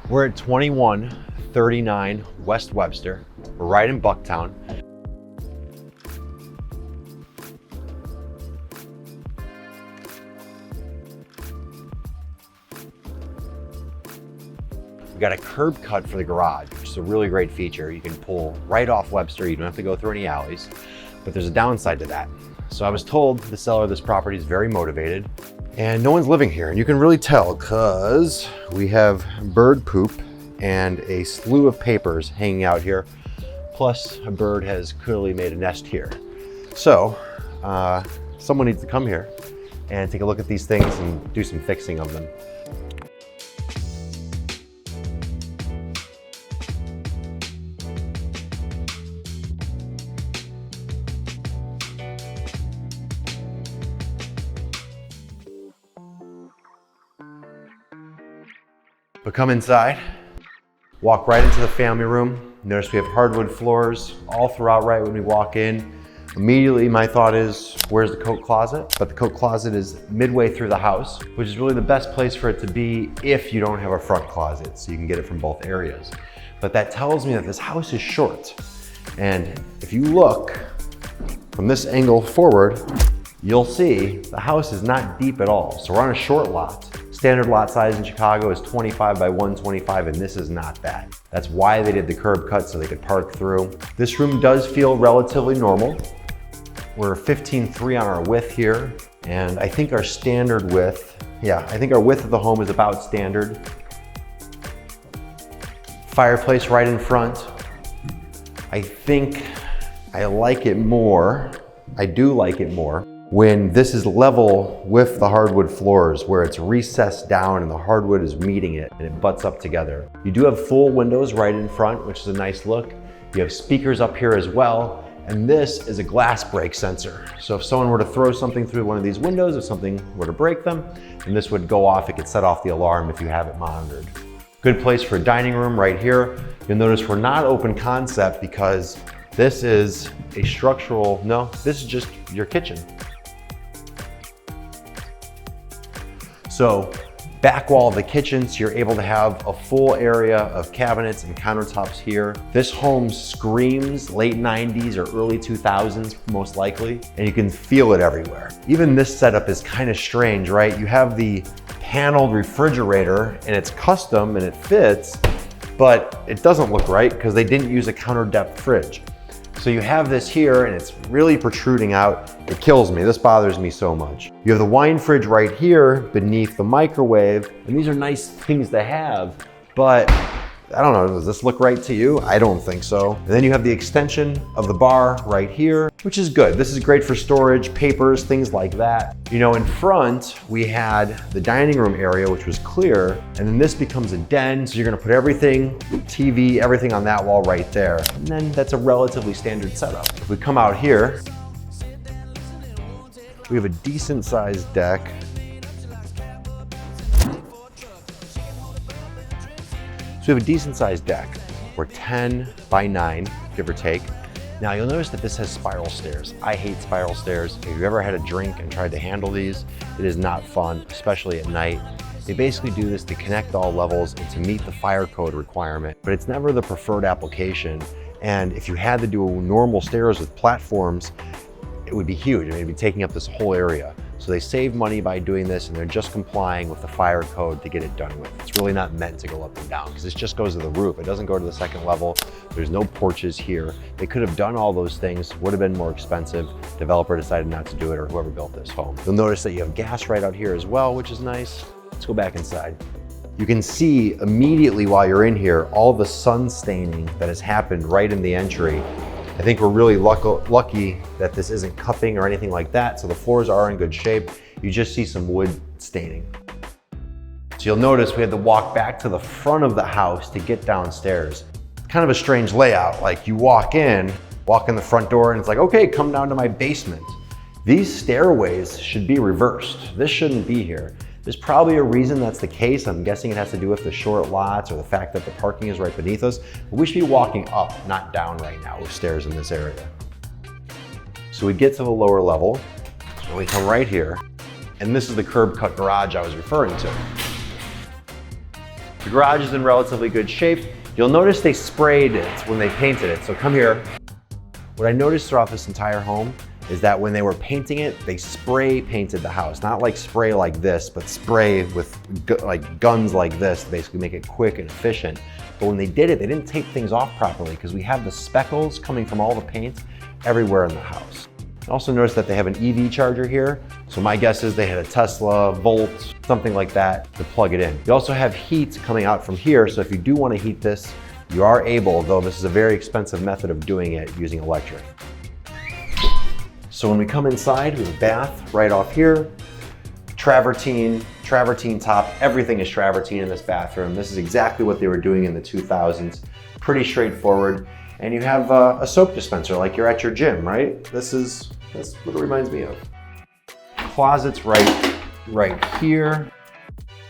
We're at 2139 West Webster. We're right in Bucktown. We got a curb cut for the garage, which is a really great feature. You can pull right off Webster. You don't have to go through any alleys, but there's a downside to that. So I was told the seller of this property is very motivated and no one's living here. And you can really tell because we have bird poop and a slew of papers hanging out here. Plus a bird has clearly made a nest here. So someone needs to come here and take a look at these things and do some fixing of them. But come inside, walk right into the family room. Notice we have hardwood floors all throughout right when we walk in. Immediately my thought is, where's the coat closet? But the coat closet is midway through the house, which is really the best place for it to be if you don't have a front closet, so you can get it from both areas. But that tells me that this house is short. And if you look from this angle forward, you'll see the house is not deep at all. So we're on a short lot. Standard lot size in Chicago is 25 by 125, and this is not that. That's why they did the curb cut, so they could park through. This room does feel relatively normal. We're 15.3 on our width here, and I think our standard width, I think our width of the home is about standard. Fireplace right in front. I think I like it more. I do like it more when this is level with the hardwood floors, where it's recessed down and the hardwood is meeting it and it butts up together. You do have full windows right in front, which is a nice look. You have speakers up here as well, and this is a glass break sensor. So if someone were to throw something through one of these windows, if something were to break them, and this would go off, it could set off the alarm if you have it monitored. Good place for a dining room right here. You'll notice we're not open concept because this is a structural, no, this is just your kitchen. So back wall of the kitchen, so you're able to have a full area of cabinets and countertops here. This home screams late 90s or early 2000s, most likely, and you can feel it everywhere. Even this setup is kind of strange, right? You have the paneled refrigerator and it's custom and it fits, but it doesn't look right because they didn't use a counter depth fridge. So you have this here and it's really protruding out. It kills me, this bothers me so much. You have the wine fridge right here beneath the microwave, and these are nice things to have, but I don't know, does this look right to you? I don't think so. And then you have the extension of the bar right here, which is good. This is great for storage, papers, things like that. You know, in front, we had the dining room area, which was clear, and then this becomes a den, so you're gonna put everything, TV, everything on that wall right there. And then that's a relatively standard setup. If we come out here, we have a decent sized deck. So we have a decent sized deck. We're 10 by 9, give or take. Now you'll notice that this has spiral stairs. I hate spiral stairs. If you've ever had a drink and tried to handle these, it is not fun, especially at night. They basically do this to connect all levels and to meet the fire code requirement, but it's never the preferred application. And if you had to do normal stairs with platforms, it would be huge. It would be taking up this whole area. So they save money by doing this, and they're just complying with the fire code to get it done with. It's really not meant to go up and down because this just goes to the roof. It doesn't go to the second level. There's no porches here. They could have done all those things, would have been more expensive. Developer decided not to do it, or whoever built this home. You'll notice that you have gas right out here as well, which is nice. Let's go back inside. You can see immediately while you're in here, all the sun staining that has happened right in the entry. I think we're really lucky that this isn't cupping or anything like that, so the floors are in good shape. You just see some wood staining. So you'll notice we had to walk back to the front of the house to get downstairs. Kind of a strange layout, like you walk in the front door and it's like, okay, come down to my basement. These stairways should be reversed. This shouldn't be here. There's probably a reason that's the case. I'm guessing it has to do with the short lots or the fact that the parking is right beneath us. But we should be walking up, not down right now with stairs in this area. So we get to the lower level and we come right here. And this is the curb cut garage I was referring to. The garage is in relatively good shape. You'll notice they sprayed it when they painted it. So come here. What I noticed throughout this entire home is that when they were painting it, they spray painted the house. Not like spray like this, but spray with like guns like this, to basically make it quick and efficient. But when they did it, they didn't take things off properly because we have the speckles coming from all the paint everywhere in the house. Also notice that they have an EV charger here. So my guess is they had a Tesla, Volt, something like that to plug it in. You also have heat coming out from here. So if you do want to heat this, you are able, though this is a very expensive method of doing it using electric. So when we come inside, we have a bath right off here. Travertine top, everything is travertine in this bathroom. This is exactly what they were doing in the 2000s. Pretty straightforward. And you have a soap dispenser like you're at your gym, right? That's what it reminds me of. Closets right here,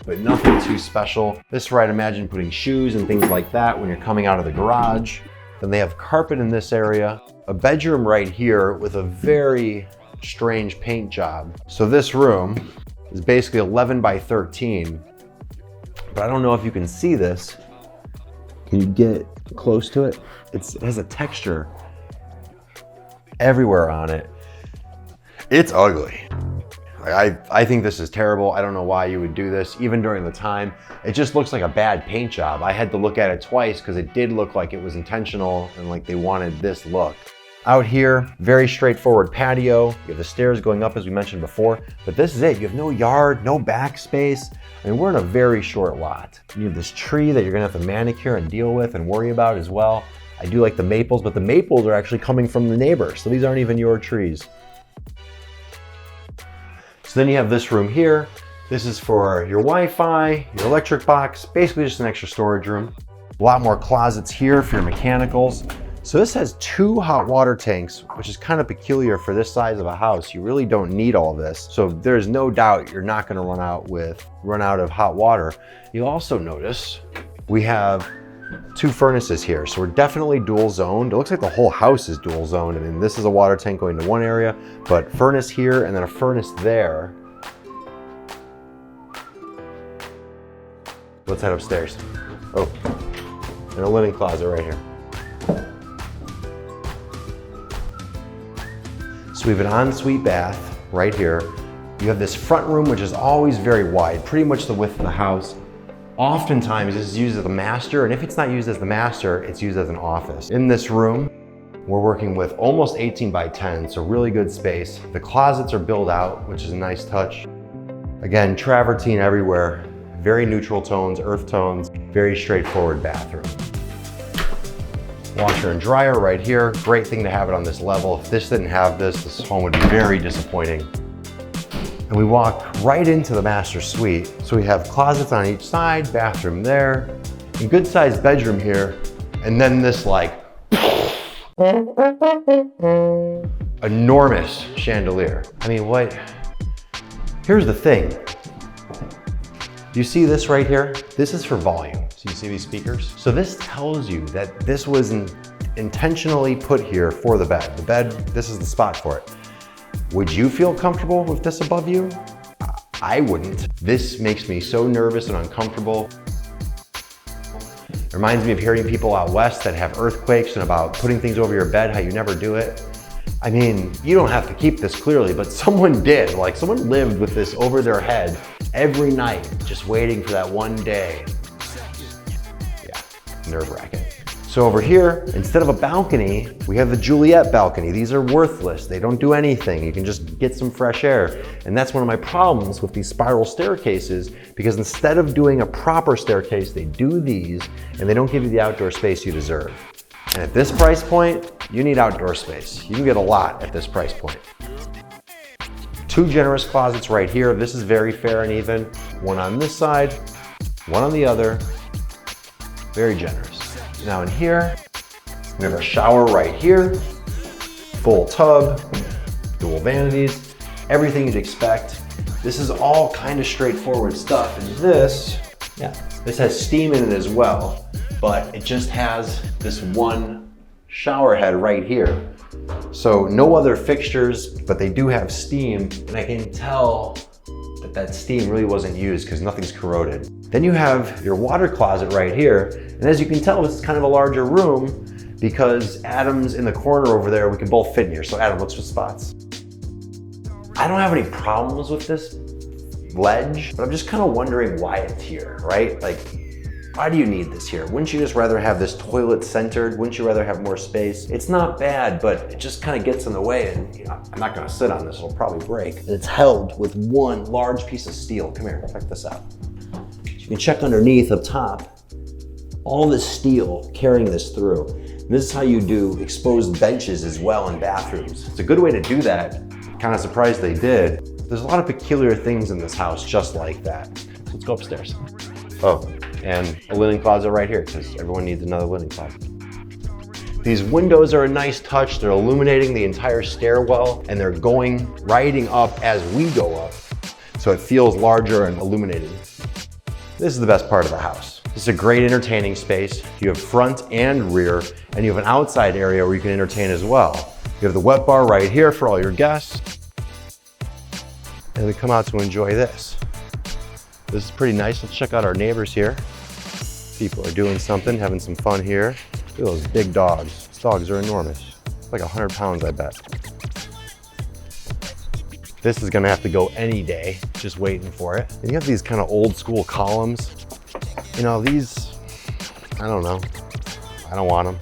but nothing too special. This is where I'd imagine putting shoes and things like that when you're coming out of the garage. Then they have carpet in this area, a bedroom right here with a very strange paint job. So this room is basically 11 by 13, but I don't know if you can see this. Can you get close to it? It has a texture everywhere on it. It's ugly. I think this is terrible. I don't know why you would do this, even during the time. It just looks like a bad paint job. I had to look at it twice because it did look like it was intentional and like they wanted this look. Out here, very straightforward patio. You have the stairs going up as we mentioned before, but this is it. You have no yard, no backspace. I mean, we're in a very short lot. You have this tree that you're gonna have to manicure and deal with and worry about as well. I do like the maples, but the maples are actually coming from the neighbor, so these aren't even your trees. So then you have this room here. This is for your Wi-Fi, your electric box, basically just an extra storage room. A lot more closets here for your mechanicals. So this has 2 hot water tanks, which is kind of peculiar for this size of a house. You really don't need all this. So there's no doubt you're not gonna run out of hot water. You'll also notice we have 2 furnaces here. So we're definitely dual zoned. It looks like the whole house is dual zoned. I mean, this is a water tank going to one area, but furnace here and then a furnace there. Let's head upstairs. Oh, and a linen closet right here. So we have an ensuite bath right here. You have this front room, which is always very wide, pretty much the width of the house. Oftentimes this is used as the master, and if it's not used as the master, it's used as an office. In this room, we're working with almost 18 by 10, so really good space. The closets are built out, which is a nice touch. Again, travertine everywhere, very neutral tones, earth tones, very straightforward bathroom. Washer and dryer right here. Great thing to have it on this level. If this didn't have this, this home would be very disappointing. And we walk right into the master suite. So we have closets on each side, bathroom there, a good sized bedroom here, and then this like enormous chandelier. I mean, what? Here's the thing. You see this right here? This is for volume. So you see these speakers? So this tells you that this was intentionally put here for the bed. The bed, this is the spot for it. Would you feel comfortable with this above you? I wouldn't. This makes me so nervous and uncomfortable. It reminds me of hearing people out west that have earthquakes and about putting things over your bed, how you never do it. I mean, you don't have to keep this clearly, but someone did. Like someone lived with this over their head every night, just waiting for that one day. Yeah, nerve-wracking. So over here, instead of a balcony, we have the Juliet balcony. These are worthless. They don't do anything. You can just get some fresh air. And that's one of my problems with these spiral staircases, because instead of doing a proper staircase, they do these and they don't give you the outdoor space you deserve. And at this price point, you need outdoor space. You can get a lot at this price point. 2 generous closets right here. This is very fair and even. One on this side, one on the other. Very generous. Now in here, we have our shower right here. Full tub, dual vanities, everything you'd expect. This is all kind of straightforward stuff. And this has steam in it as well, but it just has this one shower head right here. So no other fixtures, but they do have steam, and I can tell that that steam really wasn't used because nothing's corroded. Then you have your water closet right here. And as you can tell, this is kind of a larger room because Adam's in the corner over there. We can both fit in here. So Adam, let's switch spots. I don't have any problems with this ledge, but I'm just kind of wondering why it's here, right? Like, why do you need this here? Wouldn't you just rather have this toilet centered? Wouldn't you rather have more space? It's not bad, but it just kind of gets in the way, and you know, I'm not gonna sit on this, it'll probably break. And it's held with one large piece of steel. Come here, check this out. You can check underneath up top, all this steel carrying this through. And this is how you do exposed benches as well in bathrooms. It's a good way to do that. Kind of surprised they did. There's a lot of peculiar things in this house just like that. So let's go upstairs. Oh, and a linen closet right here because everyone needs another linen closet. These windows are a nice touch. They're illuminating the entire stairwell and they're riding up as we go up. So it feels larger and illuminated. This is the best part of the house. This is a great entertaining space. You have front and rear, and you have an outside area where you can entertain as well. You have the wet bar right here for all your guests. And they come out to enjoy this. This is pretty nice. Let's check out our neighbors here. People are doing something, having some fun here. Look at those big dogs. These dogs are enormous. It's like 100 pounds, I bet. This is gonna have to go any day, just waiting for it. And you have these kind of old school columns. You know, these, I don't know. I don't want them.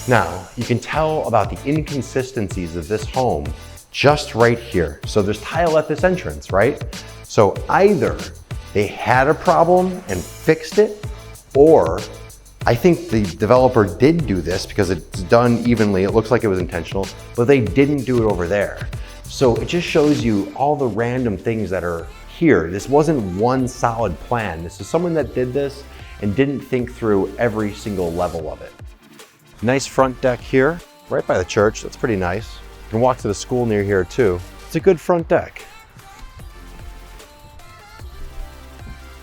Now, you can tell about the inconsistencies of this home just right here. So there's tile at this entrance, right? So either they had a problem and fixed it, or I think the developer did do this because it's done evenly. It looks like it was intentional, but they didn't do it over there. So it just shows you all the random things that are here. This wasn't one solid plan. This is someone that did this and didn't think through every single level of it. Nice front deck here, right by the church. That's pretty nice. You can walk to the school near here too. It's a good front deck.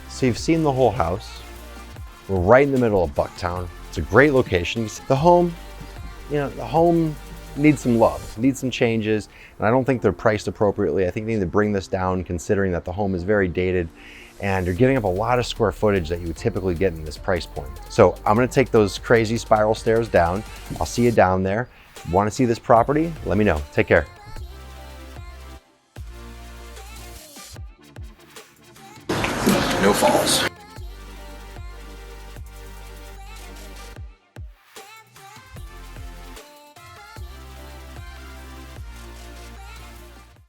So you've seen the whole house. We're right in the middle of Bucktown. It's a great location. The home, you know, the home needs some love, needs some changes, and I don't think they're priced appropriately. I think they need to bring this down considering that the home is very dated and you're giving up a lot of square footage that you would typically get in this price point. So I'm gonna take those crazy spiral stairs down. I'll see you down there. Want to see this property? Let me know. Take care. No falls.